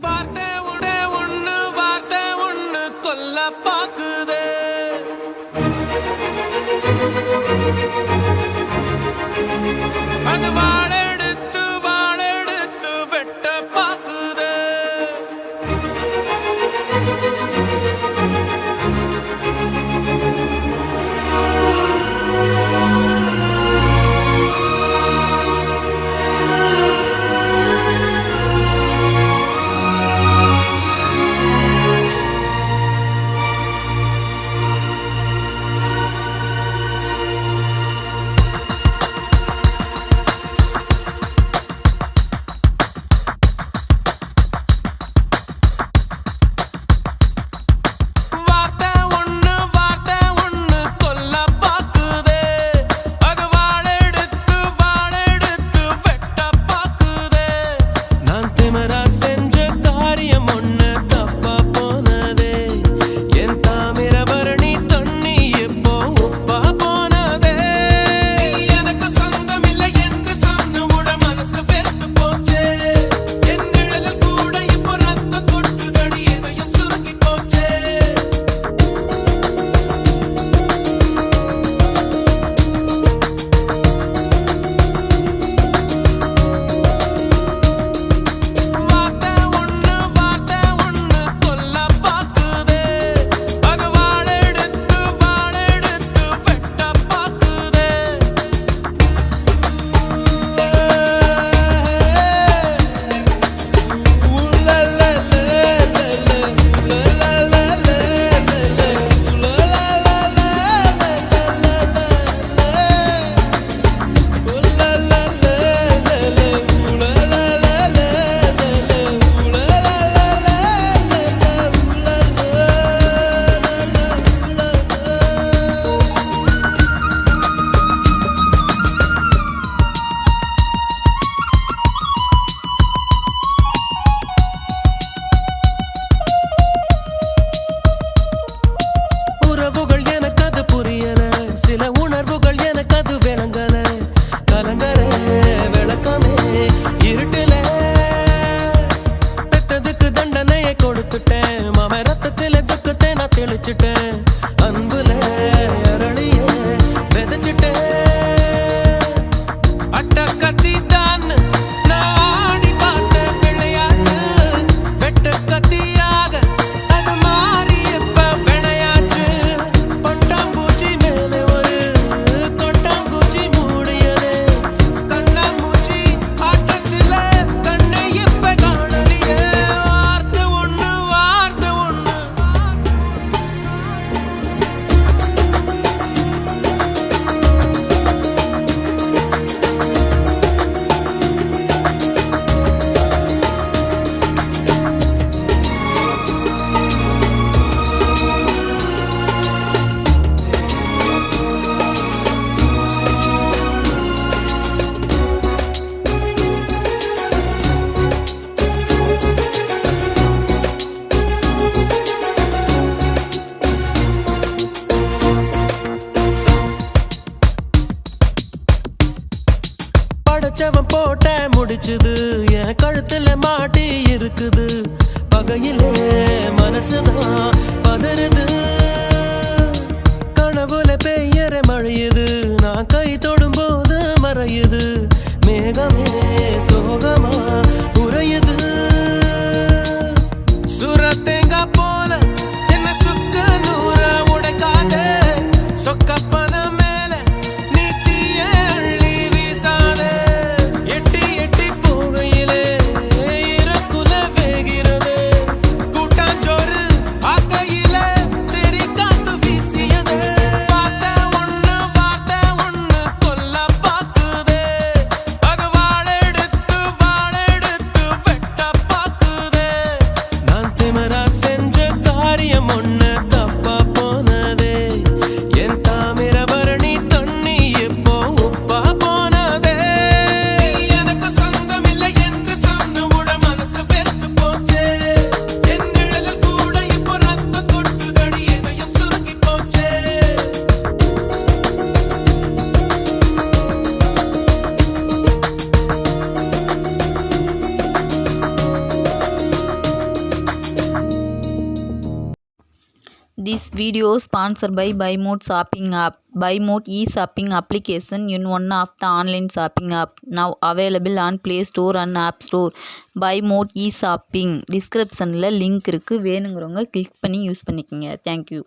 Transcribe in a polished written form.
வார்த்தை ஒண்ணு கொல்ல பாக்குதே. அது வாழெடுத்து வெட்ட பாக்குதே. அன்புல அரளிய வெதச்சிட்டேன். அட்ட கத்தி தான் நாடி பார்த்த விளையாட்டு வெட்ட கத்தியாக அது மாறி இப்ப விளையாச்சு. பட்டாம்பூச்சி மேல ஒரு கொட்டாங்குச்சி மூடியது கண்ணாமூச்சி ஆட்டத்துல கண்ணை இப்ப காணலியே. வார்த்தை ஒண்ணு படைச்சவன் போட்ட முடிச்சுது என் கழுத்துல மாட்டி இருக்குது. பகையிலே மனசுதான் பதறுது. கனவுல பெய்யற மழையுது நான் கை தொடும் போது மறையுது. மேகமே சோகமா உறையுது. சுரத்தேங்கா போல என்ன சுக்க நூற உடைக்காத. சொக்கப்பன மேல நீ தீய அள்ளி வீசாத. எட்டி எட்டி போகையிலே இறக்குல வேகிறது. கூட்டாஞ்சோறு ஆக்க This video sponsored by BuyMode shopping app. BuyMode e-shopping application in one of the online shopping app now available on Play Store and App Store. BuyMode e-shopping descriptionல லிங்க் இருக்கு, வேணுங்கிறவங்க கிளிக் பண்ணி யூஸ் பண்ணிக்கங்க. Thank you.